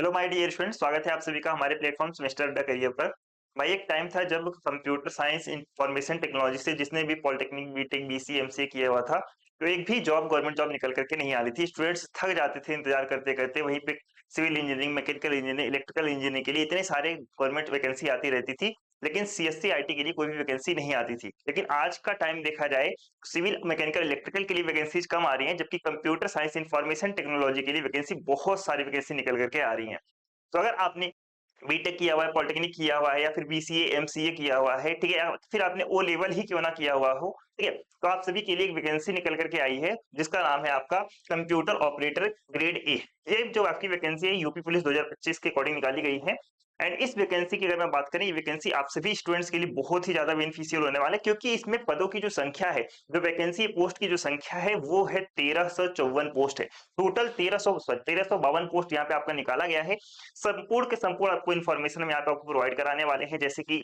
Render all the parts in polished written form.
Hello my dear friends, स्वागत है आप सभी का हमारे प्लेटफॉर्म सेमेस्टर अड्डा करियर पर। भाई एक टाइम था जब कंप्यूटर साइंस इंफॉर्मेशन टेक्नोलॉजी से जिसने भी पॉलिटेक्निक बीटेक बीसी एमसीए किया हुआ था, तो एक भी जॉब गवर्नमेंट जॉब निकल करके नहीं आ रही थी। स्टूडेंट्स थक जाते थे इंतजार करते करते। वहीं पे civil engineering, mechanical engineering, electrical engineering के लिए इतने सारे गवर्नमेंट वैकेंसी आती रहती थी, लेकिन सीएससी आईटी के लिए कोई भी वैकेंसी नहीं आती थी। लेकिन आज का टाइम देखा जाए, सिविल, मैकेनिकल, इलेक्ट्रिकल के लिए वैकेंसीज कम आ रही हैं, जबकि कंप्यूटर साइंस इंफॉर्मेशन टेक्नोलॉजी के लिए वैकेंसी बहुत सारी वैकेंसी निकल करके आ रही हैं। तो अगर आपने बीटेक किया हुआ है, पॉलिटेक्निक किया हुआ है, या फिर बीसीए एमसीए किया हुआ है, ठीक है, या फिर आपने ओ लेवल ही क्यों ना किया हुआ हो, ठीक है, तो आप सभी के लिए एक वैकेंसी निकल करके आई है जिसका नाम है आपका कंप्यूटर ऑपरेटर ग्रेड ए। ये जो आपकी वैकेंसी है यूपी पुलिस 2025 के अकॉर्डिंग निकाली गई है। एंड इस वैकेंसी की अगर मैं बात करें, ये वैकेंसी आप सभी स्टूडेंट्स के लिए बहुत ही ज्यादा बेनिफिशियल होने वाला है, क्योंकि इसमें पदों की जो संख्या है, जो वैकेंसी पोस्ट की जो संख्या है, वो है 1354 पोस्ट है। टोटल 1352 पोस्ट यहाँ पे आपका निकाला गया है। संपूर्ण के संपूर्ण आपको इन्फॉर्मेशन में यहाँ पे आपको प्रोवाइड कराने वाले हैं, जैसे कि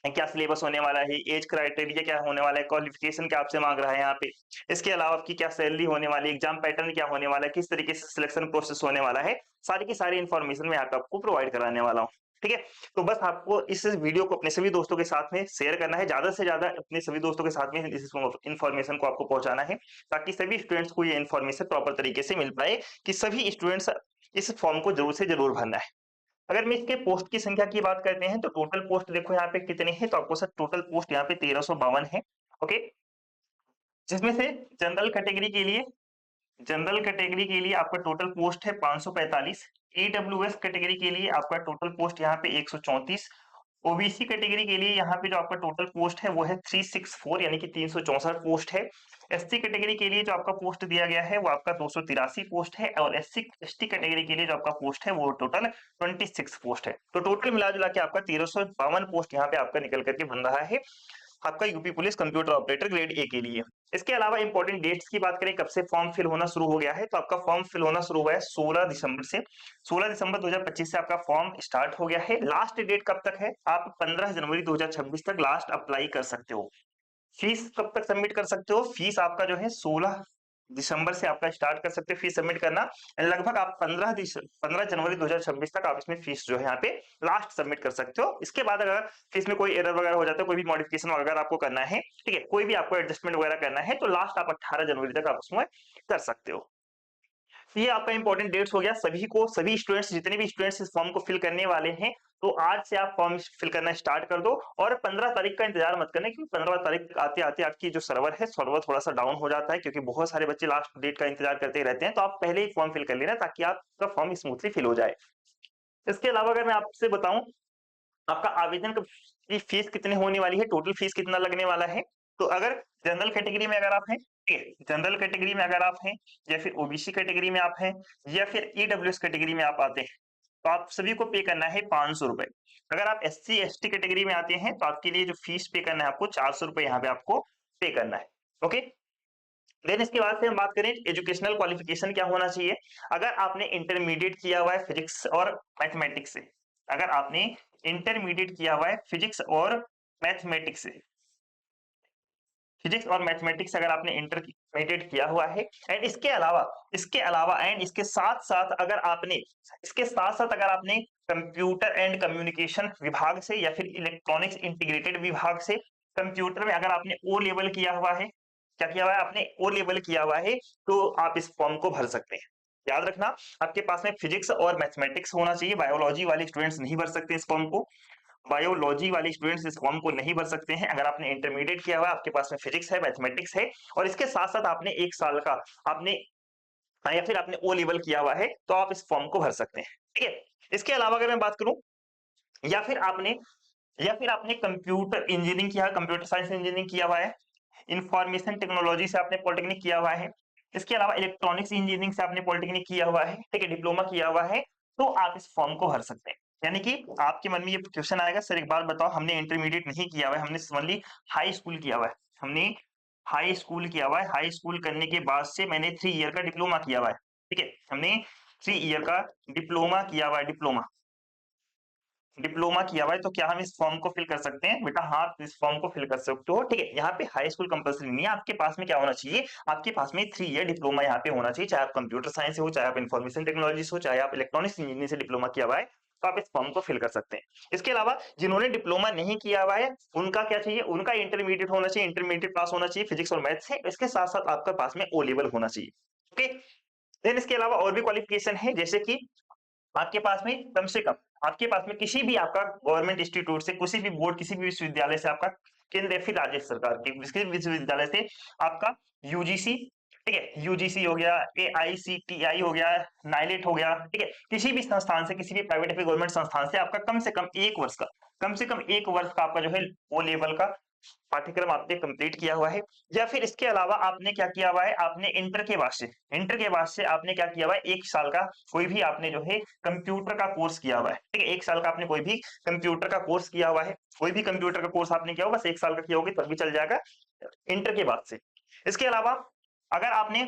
क्या सिलेबस होने वाला है, एज क्राइटेरिया क्या होने वाला है, क्वालिफिकेशन क्या आपसे मांग रहा है यहाँ पे, इसके अलावा आपकी क्या सैलरी होने वाली है, एग्जाम पैटर्न क्या होने वाला है, किस तरीके से सिलेक्शन प्रोसेस होने वाला है, सारी की सारी इन्फॉर्मेशन मैं यहाँ पे आपको प्रोवाइड कराने वाला हूँ। ठीक है, तो बस आपको इस वीडियो को अपने सभी दोस्तों के साथ में शेयर करना है, ज्यादा से ज्यादा अपने सभी दोस्तों के साथ में इस इन्फॉर्मेशन को आपको पहुंचाना है, ताकि सभी स्टूडेंट्स को ये इन्फॉर्मेशन प्रॉपर तरीके से मिल पाए कि सभी स्टूडेंट्स इस फॉर्म को जरूर से जरूर भरना है। अगर मैं इसके पोस्ट की संख्या की बात करते हैं, तो टोटल पोस्ट देखो यहाँ पे कितने हैं, तो आपको सर टोटल पोस्ट यहाँ पे 1352 है। ओके, जिसमें से जनरल कैटेगरी के लिए आपका टोटल पोस्ट है 545। ईडब्ल्यूएस कैटेगरी के लिए आपका टोटल पोस्ट यहाँ पे 134। ओबीसी कैटेगरी के लिए यहाँ पे जो आपका टोटल पोस्ट है वो है 364, यानी कि 364 पोस्ट है। एससी कैटेगरी के लिए जो आपका पोस्ट दिया गया है वो आपका 283 पोस्ट है, और एससी एसटी कैटेगरी के लिए जो आपका पोस्ट है वो टोटल 26 पोस्ट है। तो टोटल मिला जुला के आपका 1352 पोस्ट यहाँ पे आपका निकल करके बन रहा है आपका UP police computer operator grade A के लिए। इसके अलावा इंपॉर्टेंट डेट्स की बात करें, कब से फॉर्म फिल होना शुरू हो गया है, तो आपका फॉर्म फिल होना शुरू हुआ है 16 दिसंबर से। 16 दिसंबर 2025 से आपका फॉर्म स्टार्ट हो गया है। लास्ट डेट कब तक है, आप 15 जनवरी 2026 तक लास्ट अप्लाई कर सकते हो। फीस कब तक सबमिट कर सकते हो, फीस आपका जो है 16 दिसंबर से आपका स्टार्ट कर सकते हो फीस सबमिट करना। लगभग आप 15 जनवरी 2026 तक आप इसमें फीस जो है यहाँ पे लास्ट सबमिट कर सकते हो। इसके बाद अगर फीस में कोई एरर वगैरह हो जाता है, कोई भी मॉडिफिकेशन वगैरह आपको करना है, ठीक है, कोई भी आपको एडजस्टमेंट वगैरह करना है, तो लास्ट आप 18 जनवरी तक आप उसमें कर सकते हो। ये आपका इंपॉर्टेंट डेट्स हो गया। सभी को, सभी स्टूडेंट्स, जितने भी स्टूडेंट्स इस फॉर्म को फिल करने वाले हैं, तो आज से आप फॉर्म फिल करना स्टार्ट कर दो, और 15 तारीख का इंतजार मत करना, क्योंकि 15 तारीख आते आते आपकी जो सर्वर है, सर्वर थोड़ा सा डाउन हो जाता है, क्योंकि बहुत सारे बच्चे लास्ट डेट का इंतजार करते रहते हैं। तो आप पहले ही फॉर्म फिल कर लेना, ताकि आपका फॉर्म स्मूथली फिल हो जाए। इसके अलावा अगर मैं आपसे बताऊं, आपका आवेदन की फीस कितनी होने वाली है, टोटल फीस कितना लगने वाला है, तो अगर जनरल कैटेगरी में अगर आप हैं, ठीक है, जनरल कैटेगरी में अगर आप हैं, या फिर ओबीसी कैटेगरी में आप हैं, या फिर ईडब्ल्यूएस कैटेगरी में आप आते हैं, तो आप सभी को पे करना है 500 रुपए। अगर आप एससी एसटी कैटेगरी में आते हैं, तो आपके लिए जो फीस पे करना है आपको 400 रुपए यहाँ पे आपको पे करना है। ओके, देन इसके बाद से हम बात करें एजुकेशनल क्वालिफिकेशन क्या होना चाहिए। अगर आपने इंटरमीडिएट किया हुआ है फिजिक्स और मैथमेटिक्स से, अगर आपने इंटरमीडिएट किया हुआ है फिजिक्स और मैथमेटिक्स से, फिजिक्स और मैथमेटिक्स अगर आपने इंटरमीडिएट किया हुआ है, एंड इसके अलावा एंड इसके साथ साथ अगर आपने कंप्यूटर एंड कम्युनिकेशन विभाग से, या फिर इलेक्ट्रॉनिक्स इंटीग्रेटेड विभाग से कंप्यूटर में अगर आपने ओ लेवल किया हुआ है, क्या किया हुआ है आपने, ओ लेवल किया हुआ है, तो आप इस फॉर्म को भर सकते हैं। याद रखना, आपके पास में फिजिक्स और मैथमेटिक्स होना चाहिए। बायोलॉजी वाले स्टूडेंट्स नहीं भर सकते इस फॉर्म को, बायोलॉजी वाले स्टूडेंट्स इस फॉर्म को नहीं भर सकते हैं। अगर आपने इंटरमीडिएट किया हुआ है, आपके पास में फिजिक्स है, मैथमेटिक्स है, और इसके साथ साथ आपने 1 साल का आपने, या फिर आपने ओ लेवल किया हुआ है, तो आप इस फॉर्म को भर सकते हैं। ठीक है, इसके अलावा अगर मैं बात करूं, या फिर आपने कंप्यूटर इंजीनियरिंग किया, कंप्यूटर साइंस इंजीनियरिंग किया हुआ है, इंफॉर्मेशन टेक्नोलॉजी से आपने पॉलिटेक्निक किया हुआ है, इसके अलावा इलेक्ट्रॉनिक्स इंजीनियरिंग से आपने पॉलिटेक्निक किया हुआ है, ठीक है, डिप्लोमा किया हुआ है, तो आप इस फॉर्म को भर सकते हैं। यानी कि आपके मन में ये क्वेश्चन आएगा, सर एक बात बताओ, हमने इंटरमीडिएट नहीं किया हुआ है, हमने ओनली हाई स्कूल किया हुआ है, हमने हाई स्कूल किया हुआ है, हाई स्कूल करने के बाद से मैंने 3 ईयर का डिप्लोमा किया हुआ है, ठीक है, हमने 3 ईयर का डिप्लोमा किया हुआ है, डिप्लोमा, डिप्लोमा किया हुआ है तो क्या हम इस फॉर्म को फिल कर सकते हैं? बेटा हाँ, आप इस फॉर्म को फिल कर सकते हो। ठीक है, यहाँ पे हाई स्कूल कंपल्सरी नहीं है, आपके पास में क्या होना चाहिए, आपके पास में 3 ईयर डिप्लोमा यहाँ पे होना चाहिए, चाहे आप कंप्यूटर साइंस से हो, चाहे आप इन्फॉर्मेशन टेक्नोलॉजी से हो, चाहे आप इलेक्ट्रॉनिक्स इंजीनियरिंग से डिप्लोमा किया हुआ है, तो आप इस फॉर्म को फिल कर सकते हैं। इसके अलावा जिन्होंने डिप्लोमा नहीं किया हुआ है उनका क्या चाहिए, उनका इंटरमीडिएट होना चाहिए, इंटरमीडिएट पास होना चाहिए फिजिक्स और मैथ से, इसके साथ साथ आपके पास में ओ लेवल होना चाहिए। ओके, देन इसके अलावा और भी क्वालिफिकेशन है, जैसे कि आपके पास में कम से कम, आपके पास में किसी भी आपका गवर्नमेंट इंस्टीट्यूट से, किसी भी बोर्ड, किसी भी विश्वविद्यालय से, आपका केंद्र या फिर राज्य सरकार के किसी भी विश्वविद्यालय से आपका यूजीसी, ठीक है, यूजीसी हो गया, एआईसीटीई हो गया, नाइलेट हो गया, ठीक है, किसी भी संस्थान से, किसी भी प्राइवेट या फिर गवर्नमेंट संस्थान से आपका कम से कम 1 वर्ष का, कम से कम 1 वर्ष का आपका जो है ओ लेवल का पाठ्यक्रम आपने कंप्लीट किया हुआ है। या फिर इसके अलावा आपने क्या किया हुआ है, आपने इंटर के बाद से, इंटर के बाद से आपने क्या किया हुआ है, 1 साल का कोई भी आपने जो है कंप्यूटर का कोर्स किया हुआ है। ठीक है, 1 साल का आपने कोई भी कंप्यूटर का कोर्स किया हुआ है, कोई भी कंप्यूटर का कोर्स आपने किया होगा, बस 1 साल का किया होगा तब भी चल जाएगा इंटर के बाद से। इसके अलावा अगर आपने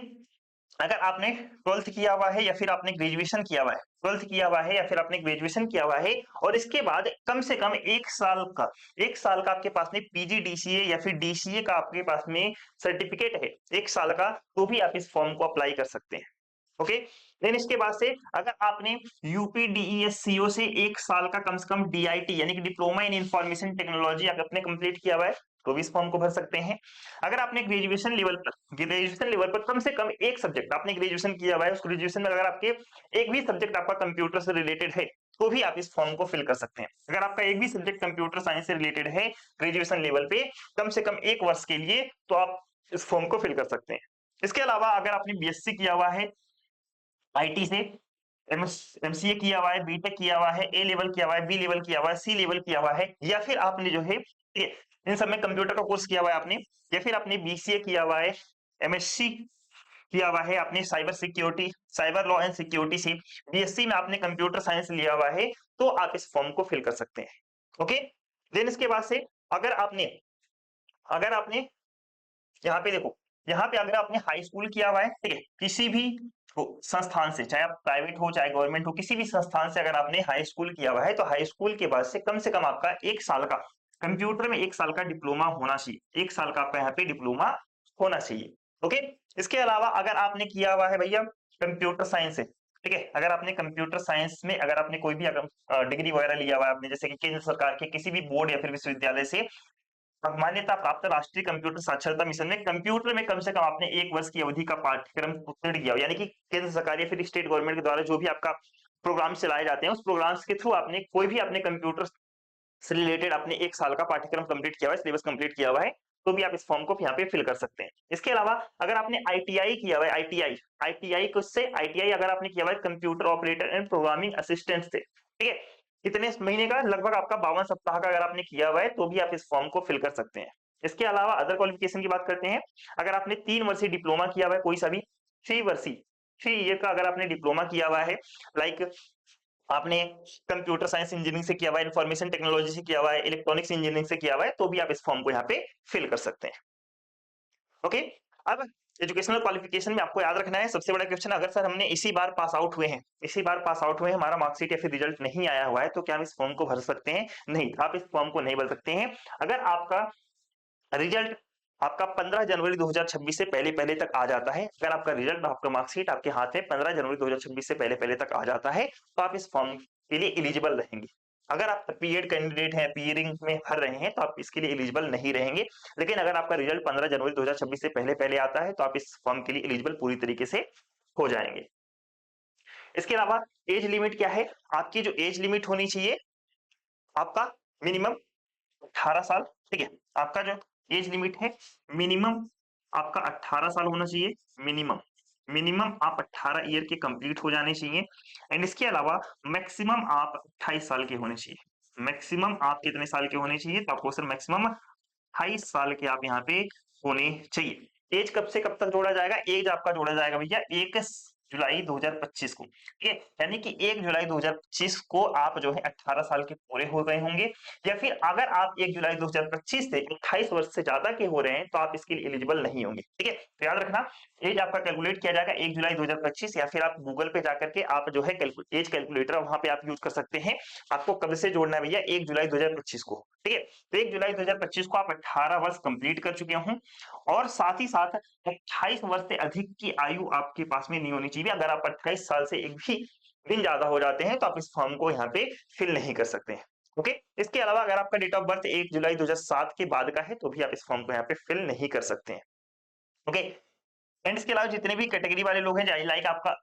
अगर आपने 12th किया हुआ है या फिर आपने ग्रेजुएशन किया हुआ है, 12th किया हुआ है या फिर आपने ग्रेजुएशन किया हुआ है, और इसके बाद कम से कम 1 साल का आपके पास में पीजीडीसीए या फिर डीसीए का आपके पास में सर्टिफिकेट है 1 साल का, तो भी आप इस फॉर्म को अप्लाई कर सकते हैं। ओके, देन इसके बाद से अगर आपने यूपीडीईएससीओ से 1 साल का कम से कम डीआईटी यानी कि डिप्लोमा इन इंफॉर्मेशन टेक्नोलॉजी आपने कंप्लीट किया हुआ है, तो भी इस फॉर्म को भर सकते हैं। अगर आपने ग्रेजुएशन लेवल पर कम से कम एक सब्जेक्ट आपने ग्रेजुएशन किया हुआ है, उस ग्रेजुएशन में अगर आपके एक भी सब्जेक्ट आपका कंप्यूटर से रिलेटेड है, तो भी आप इस फॉर्म को फिल कर सकते हैं। अगर आपका एक भी सब्जेक्ट कंप्यूटर साइंस से रिलेटेड है ग्रेजुएशन लेवल पे कम से कम 1 वर्ष के लिए, तो आप इस फॉर्म को फिल कर सकते हैं। इसके अलावा अगर आपने बीएससी किया हुआ है आईटी से, एमसीए किया हुआ है, बीटेक किया हुआ है, ए लेवल किया हुआ है, बी लेवल किया हुआ है, सी लेवल किया हुआ है, या फिर आपने जो है इन सब में कंप्यूटर का कोर्स किया हुआ है आपने, या फिर आपने बीसीए किया हुआ है, एमएससी किया हुआ है आपने cyber security, cyber law and security से, बीएससी में आपने कंप्यूटर साइंस लिया हुआ है, तो आप इस फॉर्म को फिल कर सकते हैं। ओके, देन इसके बाद से अगर आपने यहाँ पे देखो, यहाँ पे अगर आपने हाई स्कूल किया हुआ है, ठीक है, किसी भी संस्थान से, चाहे आप प्राइवेट हो चाहे गवर्नमेंट हो, किसी भी संस्थान से अगर आपने हाई स्कूल किया हुआ है, तो हाई स्कूल के बाद से कम आपका 1 साल का कंप्यूटर में 1 साल का डिप्लोमा होना चाहिए, 1 साल का आपका यहाँ पे डिप्लोमा होना चाहिए। ओके, इसके अलावा अगर आपने किया हुआ है भैया कंप्यूटर साइंस से, ठीक है, अगर आपने कंप्यूटर साइंस में अगर आपने कोई भी डिग्री वगैरह लिया हुआ है आपने, जैसे कि केंद्र सरकार के किसी भी बोर्ड या फिर विश्वविद्यालय से मान्यता प्राप्त राष्ट्रीय कंप्यूटर साक्षरता मिशन में कंप्यूटर में कम से कम आपने 1 वर्ष की अवधि का पाठ्यक्रम उत्तीर्ण किया हो, यानी कि केंद्र सरकार या फिर स्टेट गवर्नमेंट के द्वारा जो भी आपका प्रोग्राम चलाए जाते हैं, उस प्रोग्राम्स के थ्रू आपने कोई भी अपने कंप्यूटर से रिलेटेड आपने 1 साल का पाठ्यक्रम कंप्लीट किया हुआ है, सिलेबस कंप्लीट किया हुआ है, तो भी आप इस फॉर्म को यहाँ पे फिल कर सकते हैं। इसके अलावा अगर आपने आईटीआई किया हुआ है, आईटीआई को से आईटीआई अगर आपने किया हुआ है computer operator and programming assistant से, ठीक है, कितने महीने का, लगभग आपका 52 सप्ताह का अगर आपने किया हुआ है, तो भी आप इस फॉर्म को फिल कर सकते हैं। इसके अलावा अदर क्वालिफिकेशन की बात करते हैं, अगर आपने 3 वर्षीय डिप्लोमा किया हुआ है, कोई सा भी 3 ईयर का अगर आपने डिप्लोमा किया हुआ है, लाइक आपने कंप्यूटर साइंस इंजीनियरिंग से किया हुआ है, इंफॉर्मेशन टेक्नोलॉजी से किया हुआ है, इलेक्ट्रॉनिक्स इंजीनियरिंग से किया हुआ है, तो भी आप इस फॉर्म को यहाँ पे फिल कर सकते हैं। ओके, अब एजुकेशनल क्वालिफिकेशन में आपको याद रखना है सबसे बड़ा क्वेश्चन, अगर सर हमने इसी बार पास आउट हुए हैं, इसी बार पास आउट हुए हैं, हमारा मार्कशीट या फिर रिजल्ट नहीं आया हुआ है, तो क्या हम इस फॉर्म को भर सकते हैं? नहीं, आप इस फॉर्म को नहीं भर सकते हैं। अगर आपका रिजल्ट आपका 15 जनवरी 2026 से पहले पहले तक आ जाता है, अगर आपका रिजल्ट, आपका मार्कशीट आपके हाथ में 15 जनवरी 2026 से पहले पहले तक आ जाता है, तो आप इस फॉर्म के लिए एलिजिबल रहेंगे। अगर आप पीएड कैंडिडेट हैं, पीयरिंग में भर रहे हैं, तो आप इसके लिए एलिजिबल नहीं रहेंगे। लेकिन अगर आपका रिजल्ट 15 जनवरी 2026 से पहले पहले आता है, तो आप इस फॉर्म के लिए एलिजिबल पूरी तरीके से हो जाएंगे। इसके अलावा एज लिमिट क्या है? आपकी जो एज लिमिट होनी चाहिए, आपका मिनिमम 18 साल, ठीक है, आपका जो एज लिमिट है मिनिमम आपका 18 साल होना चाहिए, मिनिमम मिनिमम आप 18 ईयर के कंप्लीट हो जाने चाहिए। एंड इसके अलावा मैक्सिमम आप 28 साल के होने चाहिए। मैक्सिमम आप कितने साल के होने चाहिए? तो आपको सर मैक्सिमम 28 साल के आप यहाँ पे होने चाहिए। एज कब से कब तक जोड़ा जाएगा? एज आपका जोड़ा जाएगा भैया जुलाई 2025 को, ठीक है, यानी कि 1 जुलाई 2025 को आप जो है 18 साल के पूरे हो गए होंगे, या फिर अगर आप 1 जुलाई 2025 से 28 वर्ष से ज्यादा के हो रहे हैं तो आप इसके लिए एलिजिबल नहीं होंगे, ठीक है। तो याद रखना, एज आपका कैलकुलेट किया जाएगा 1 जुलाई 2025, या फिर आप गूगल पे जाकर के आप जो है एज कैलकुलेटर वहां पे आप यूज कर सकते हैं। आपको कब से जोड़ना है भैया, 1 जुलाई 2025 को, ठीक है। तो 1 जुलाई 2025 को आप 18 वर्ष कंप्लीट कर चुके हों, और साथ ही साथ 28 वर्ष से अधिक की आयु आपके पास में नहीं होनी चाहिए। अगर आप 28 साल से एक भी दिन ज्यादा हो जाते हैं तो आप इस फॉर्म को यहाँ पे फिल नहीं कर सकते हैं, ओके। इसके अलावा अगर आपका डेट ऑफ बर्थ 1 जुलाई 2007 के बाद का है तो भी आप इस फॉर्म को यहाँ पे फिल नहीं कर सकते हैं, ओके। एंड इसके अलावा जितने भी कैटेगरी वाले लोग हैं, लाइक आपका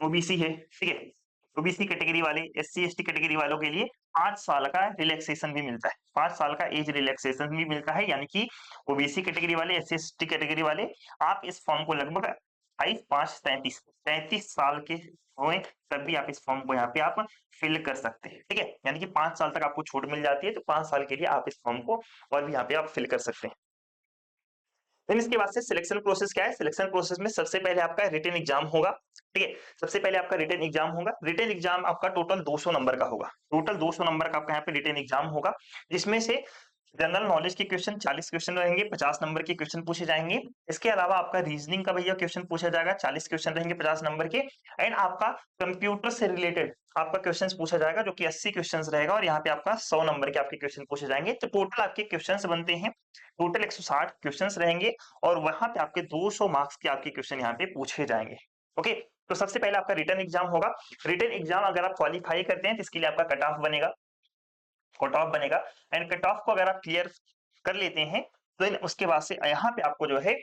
ओबीसी है, ठीक है, ओबीसी कैटेगरी वाले, एससी एसटी कैटेगरी वालों के लिए 5 साल का रिलैक्सेशन भी मिलता है, 5 साल का एज रिलैक्सेशन भी मिलता है, यानी कि ओबीसी कैटेगरी वाले, एससी एसटी कैटेगरी वाले, आप इस फॉर्म को लगभग 33 साल के हुए तब भी आप इस फॉर्म को यहाँ पे आप फिल कर सकते हैं, ठीक है। यानी कि 5 साल तक आपको छूट मिल जाती है, तो 5 साल के लिए आप इस फॉर्म को और भी यहाँ पे आप फिल कर सकते हैं। देन इसके बाद से सिलेक्शन प्रोसेस क्या है, सिलेक्शन प्रोसेस में सबसे पहले आपका रिटन एग्जाम होगा, ठीक है। सबसे पहले आपका रिटन एग्जाम होगा, रिटन एग्जाम आपका टोटल 200 नंबर का होगा, टोटल 200 नंबर का आपका यहाँ पे रिटन एग्जाम होगा, जिसमें से जनरल नॉलेज के क्वेश्चन 40 क्वेश्चन रहेंगे, 50 नंबर के क्वेश्चन पूछे जाएंगे। इसके अलावा आपका रीजनिंग का भैया क्वेश्चन पूछा जाएगा, 40 क्वेश्चन रहेंगे 50 नंबर के। एंड आपका कंप्यूटर से रिलेटेड आपका क्वेश्चन पूछा जाएगा, जो कि 80 क्वेश्चन रहेगा, और यहाँ पे आपका 100 नंबर के आपके क्वेश्चन पूछे जाएंगे। तो टोटल आपके क्वेश्चन बनते हैं, टोटल 160 क्वेश्चन रहेंगे, और वहां पे आपके 200 मार्क्स के आपके क्वेश्चन यहाँ पे पूछे जाएंगे, ओके। तो सबसे पहले आपका रिटन एग्जाम होगा, रिटन एग्जाम अगर आप क्वालिफाई करते हैं तो इसके लिए आपका कट ऑफ बनेगा, कट ऑफ बनेगा। एंड कट ऑफ को अगर आप क्लियर कर लेते हैं तो उसके बाद से यहाँ पे आपको जो है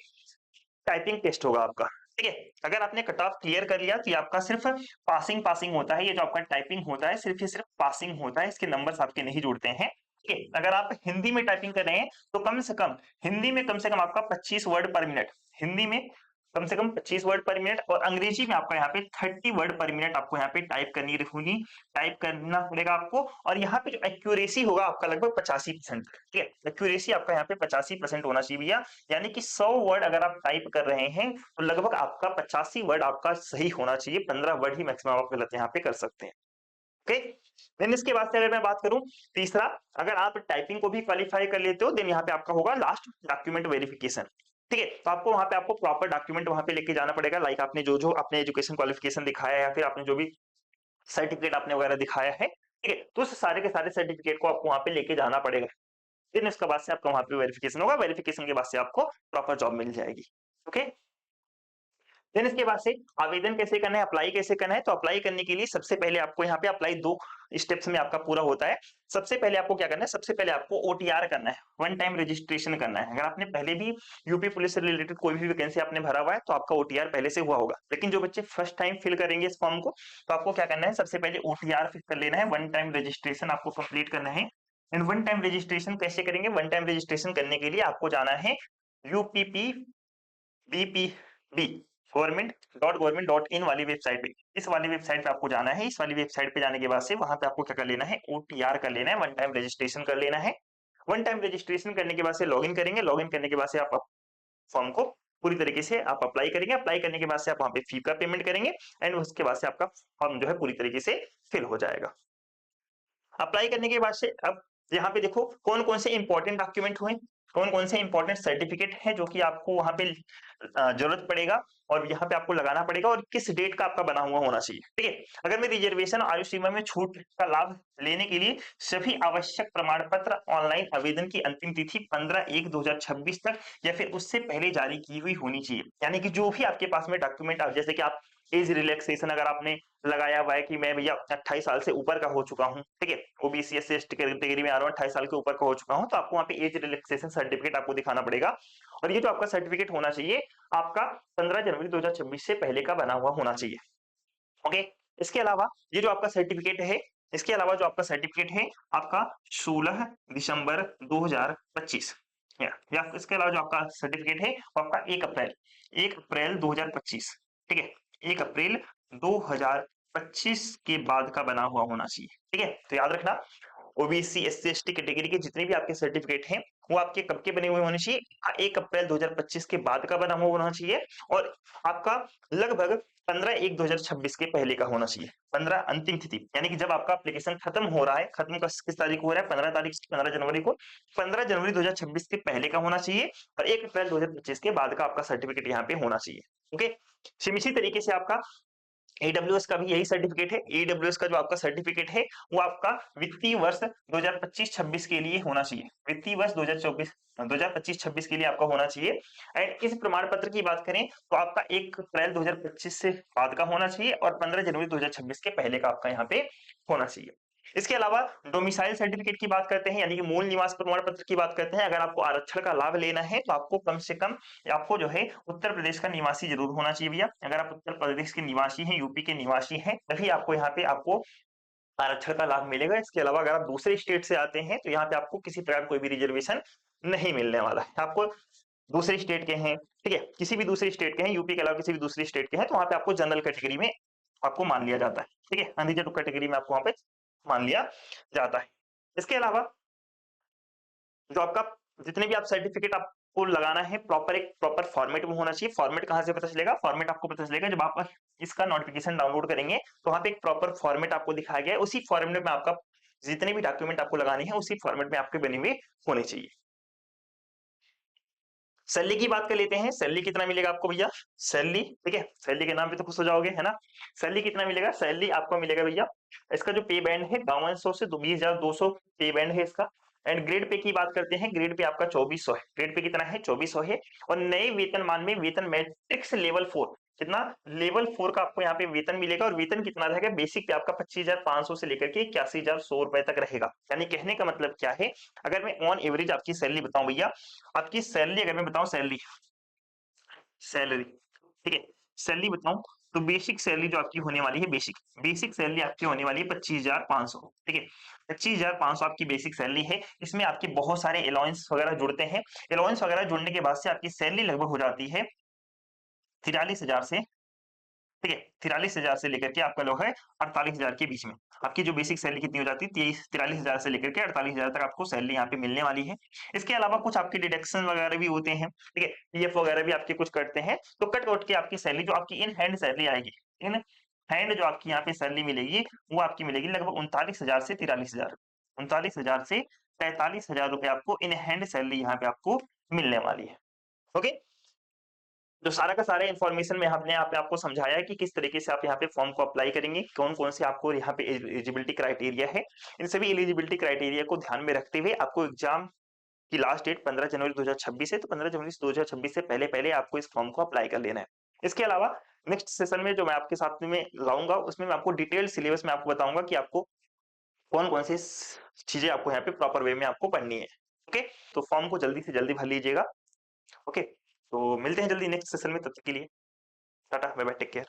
टाइपिंग टेस्ट होगा आपका, ठीक है। अगर आपने कट ऑफ क्लियर कर लिया तो आपका सिर्फ पासिंग पासिंग होता है, ये जो आपका टाइपिंग होता है सिर्फ ये सिर्फ पासिंग होता है, इसके नंबर्स आपके नहीं जुड़ते हैं, ठीक है। अगर आप हिंदी में टाइपिंग कर रहे हैं तो कम से कम हिंदी में कम से कम आपका 25 वर्ड पर मिनट, हिंदी में कम से कम 25 वर्ड पर मिनट, और अंग्रेजी में आपका यहाँ पे 30 वर्ड पर मिनट आपको यहाँ पे टाइप करनी होगी, टाइप करना पड़ेगा आपको। और यहाँ पे जो एक्यूरेसी होगा आपका लगभग 85%, ठीक है। एक्यूरेसी आपका यहाँ पे 85% होना चाहिए भैया, यानी कि 100 वर्ड अगर आप टाइप कर रहे हैं तो लगभग आपका 85 वर्ड आपका सही होना चाहिए, 15 वर्ड ही मैक्सिमम आप गलत यहाँ पे कर सकते हैं, ओके। देन इसके बाद से अगर मैं बात करूं तीसरा, अगर आप टाइपिंग को भी क्वालिफाई कर लेते हो, देन यहाँ पे आपका होगा लास्ट डॉक्यूमेंट वेरिफिकेशन, ठीक है। तो आपको वहां पे आपको प्रॉपर डॉक्यूमेंट वहां पे लेके जाना पड़ेगा, लाइक आपने जो जो अपने एजुकेशन क्वालिफिकेशन दिखाया है, या फिर आपने जो भी सर्टिफिकेट आपने वगैरह दिखाया है, ठीक है, तो उस सारे के सारे सर्टिफिकेट को आपको वहां पे लेके जाना पड़ेगा। देन इसके बाद से आपका वहां पे वेरिफिकेशन होगा, वेरिफिकेशन के बाद से आपको प्रॉपर जॉब मिल जाएगी, ओके। देन इसके बाद से आवेदन कैसे करना है, अप्लाई कैसे करना है, तो अप्लाई करने के लिए सबसे पहले आपको यहाँ पे अप्लाई 2 स्टेप्स में आपका पूरा होता है। सबसे पहले आपको क्या करना है, सबसे पहले आपको ओटीआर करना है, वन टाइम रजिस्ट्रेशन करना है। अगर आपने पहले भी यूपी पुलिस से रिलेटेड कोई भी वैकेंसी आपने भरा हुआ है तो आपका ओटीआर पहले से हुआ होगा, लेकिन जो बच्चे फर्स्ट टाइम फिल करेंगे इस फॉर्म को, तो आपको क्या करना है, सबसे पहले ओटीआर फिल कर लेना है, वन टाइम रजिस्ट्रेशन आपको कंप्लीट करना है। एंड वन टाइम रजिस्ट्रेशन कैसे करेंगे, वन टाइम रजिस्ट्रेशन करने के लिए आपको जाना है यूपीपी बीपीबी गवर्नमेंट.इन वाली वेबसाइट पे, इस वाली वेबसाइट पे आपको जाना है। इस वाली वेबसाइट पे जाने के बाद से वहां पे आपको क्या कर लेना है, ओटीआर कर लेना है, वन टाइम रजिस्ट्रेशन कर लेना है। वन टाइम रजिस्ट्रेशन करने के बाद से लॉगिन करेंगे, लॉगिन करने के बाद से आप फॉर्म को पूरी तरीके से आप अप्लाई करेंगे, अप्लाई करने के बाद से आप वहां पे फी का पेमेंट करेंगे, एंड उसके बाद से आपका फॉर्म जो है पूरी तरीके से फिल हो जाएगा। अप्लाई करने के बाद से अब यहाँ पे देखो कौन कौन से इंपॉर्टेंट डॉक्यूमेंट हुए, कौन कौन से इंपॉर्टेंट सर्टिफिकेट है जो कि आपको वहां पे जरूरत पड़ेगा और यहाँ पे आपको लगाना पड़ेगा, और किस डेट का आपका बना हुआ होना चाहिए, ठीक है। अगर मैं रिजर्वेशन आयु सीमा में छूट का लाभ लेने के लिए सभी आवश्यक प्रमाण पत्र ऑनलाइन आवेदन की अंतिम तिथि 15/1/2026 तक या फिर उससे पहले जारी की हुई होनी चाहिए, यानी कि जो भी आपके पास में डॉक्यूमेंट, जैसे कि आप एज रिलैक्सेशन अगर आपने लगाया हुआ है कि मैं भैया 28 साल से ऊपर का हो चुका हूँ, ठीक है, ओबीसी एससी एसटी कैटेगरी में आ रहा हूँ, 28 साल के ऊपर का हो चुका हूँ, तो आपको वहाँ पे एज रिलैक्सेशन सर्टिफिकेट आपको दिखाना पड़ेगा। और ये जो आपका सर्टिफिकेट होना चाहिए आपका 15 जनवरी 2026 से पहले का बना हुआ होना चाहिए, ओके। इसके अलावा ये जो आपका सर्टिफिकेट है, इसके अलावा जो आपका सर्टिफिकेट है आपका 16 दिसंबर 2025, या इसके अलावा जो आपका सर्टिफिकेट है वो आपका 1 अप्रैल 2025, ठीक है, 1 अप्रैल 2025 के बाद का बना हुआ होना चाहिए, ठीक है। तो याद रखना ओबीसी एससी एसटी कैटेगरी के जितने भी आपके सर्टिफिकेट हैं वो आपके कब के बने हुए होने चाहिए, 1 अप्रैल 2025 के बाद का बना हुआ होना चाहिए, और आपका लगभग 15/1/2026 के पहले का होना चाहिए। 15 अंतिम तिथि यानी कि जब आपका एप्लीकेशन खत्म हो रहा है, खत्म किस तारीख को हो रहा है, 15 तारीख 15 जनवरी को, 15 जनवरी 2026 के पहले का होना चाहिए और 1 अप्रैल 2025 के बाद का आपका सर्टिफिकेट यहाँ पे होना चाहिए। ओके, सेम इसी तरीके से आपका एडब्ल्यूएस का भी यही सर्टिफिकेट है। एडब्ल्यूएस का जो आपका सर्टिफिकेट है वो आपका वित्तीय वर्ष 2025-26 के लिए होना चाहिए। वित्तीय वर्ष 2025-26 के लिए आपका होना चाहिए। एंड इस प्रमाण पत्र की बात करें तो आपका 1 अप्रैल 2025 से बाद का होना चाहिए और 15 जनवरी 2026 के पहले का आपका यहाँ पे होना चाहिए। इसके अलावा डोमिसाइल सर्टिफिकेट की बात करते हैं यानी कि मूल निवास प्रमाण पत्र की बात करते हैं। अगर आपको आरक्षण का लाभ लेना है तो आपको कम से कम आपको जो है उत्तर प्रदेश का निवासी जरूर होना चाहिए भैया। अगर आप उत्तर प्रदेश के निवासी हैं, यूपी के निवासी हैं, तभी आपको यहाँ पे आपको आरक्षण का लाभ मिलेगा। इसके अलावा अगर आप दूसरे स्टेट से आते हैं तो यहाँ पे आपको किसी प्रकार कोई भी रिजर्वेशन नहीं मिलने वाला है। आपको दूसरे स्टेट के हैं, ठीक है, किसी भी दूसरे स्टेट के हैं, यूपी के अलावा किसी भी दूसरे स्टेट के हैं, तो वहां पे आपको जनरल कैटेगरी में आपको मान लिया जाता है। ठीक है, अनरिजर्व कैटेगरी में आपको वहां पे मान लिया जाता है। इसके अलावा जो आपका जितने भी आप सर्टिफिकेट आपको लगाना है प्रॉपर एक प्रॉपर फॉर्मेट में होना चाहिए। फॉर्मेट कहां से पता चलेगा? फॉर्मेट आपको पता चलेगा जब आप इसका नोटिफिकेशन डाउनलोड करेंगे तो वहां पे एक प्रॉपर फॉर्मेट आपको दिखाया गया है। उसी फॉर्मेट में आपका जितने भी डॉक्यूमेंट आपको लगाने हैं उसी फॉर्मेट में आपके बने हुए होने चाहिए। सैलरी की बात कर लेते हैं। सैलरी कितना मिलेगा आपको भैया? सैलरी, ठीक है, सैलरी के नाम पे तो खुश हो जाओगे, है ना। सैलरी कितना मिलेगा? सैलरी आपको मिलेगा भैया, इसका जो पे बैंड है 5200 से 20,200 पे बैंड है इसका। एंड ग्रेड पे की बात करते हैं, ग्रेड पे आपका 2400 है। ग्रेड पे कितना है? 2400 है। और नए वेतनमान में वेतन मैट्रिक्स लेवल 4 कितना? लेवल 4 का आपको यहाँ पे वेतन मिलेगा। और वेतन कितना रहेगा? बेसिक पे आपका 25,500 से लेकर के 81,100 रुपए तक रहेगा। यानी कहने का मतलब क्या है, अगर मैं ऑन एवरेज आपकी सैलरी बताऊं भैया, आपकी सैलरी अगर मैं बताऊं, सैलरी सैलरी ठीक है, सैलरी बताऊं तो बेसिक सैलरी जो आपकी होने वाली है, बेसिक बेसिक सैलरी आपकी होने वाली है 25,500। ठीक है, 25,500 आपकी बेसिक सैलरी है। इसमें आपके बहुत सारे अलाउंस वगैरह जुड़ते हैं। अलाउंस वगैरह जुड़ने के बाद से आपकी सैलरी लगभग हो जाती है 43,000 से, ठीक है, 43,000 से लेकर के आपका लोग है 48,000 के बीच में। आपकी जो बेसिक सैलरी कितनी हो जाती है? 43,000 से लेकर के 48,000 तक आपको सैलरी यहाँ पे मिलने वाली है। इसके अलावा कुछ आपके डिडक्शन वगैरह भी होते हैं, ठीक है, पीएफ वगैरह भी आपके कुछ करते हैं। तो कट कट के आपकी सैलरी जो आपकी इन हैंड सैलरी आएगी, इन हैंड जो आपकी यहाँ पे सैलरी मिलेगी वो आपकी मिलेगी लगभग 39,000 से 43,000, 39,000 से 43,000 रुपए आपको इन हैंड सैलरी यहाँ पे आपको मिलने वाली है। ओके, जो सारा का सारा इन्फॉर्मेशन में हमने यहाँ पे आपको समझाया है कि किस तरीके से आप यहाँ पे फॉर्म को अप्लाई करेंगे, कौन कौन से आपको यहाँ पे एलिजिबिलिटी क्राइटेरिया है। इन सभी एलिजिबिलिटी क्राइटेरिया को ध्यान में रखते हुए आपको एग्जाम की लास्ट डेट 15 जनवरी 2026 है, तो 15 जनवरी 2026 से पहले पहले आपको इस फॉर्म को अप्लाई कर लेना है। इसके अलावा नेक्स्ट सेशन में जो मैं आपके साथ में लाऊंगा उसमें मैं आपको डिटेल सिलेबस में आपको बताऊंगा कि आपको कौन कौन सी चीजें आपको यहाँ पे प्रॉपर वे में आपको पढ़नी है। ओके, तो फॉर्म को जल्दी से जल्दी भर लीजिएगा। ओके, तो मिलते हैं जल्दी नेक्स्ट सेशन में, तब तक के लिए tata bye bye, take care.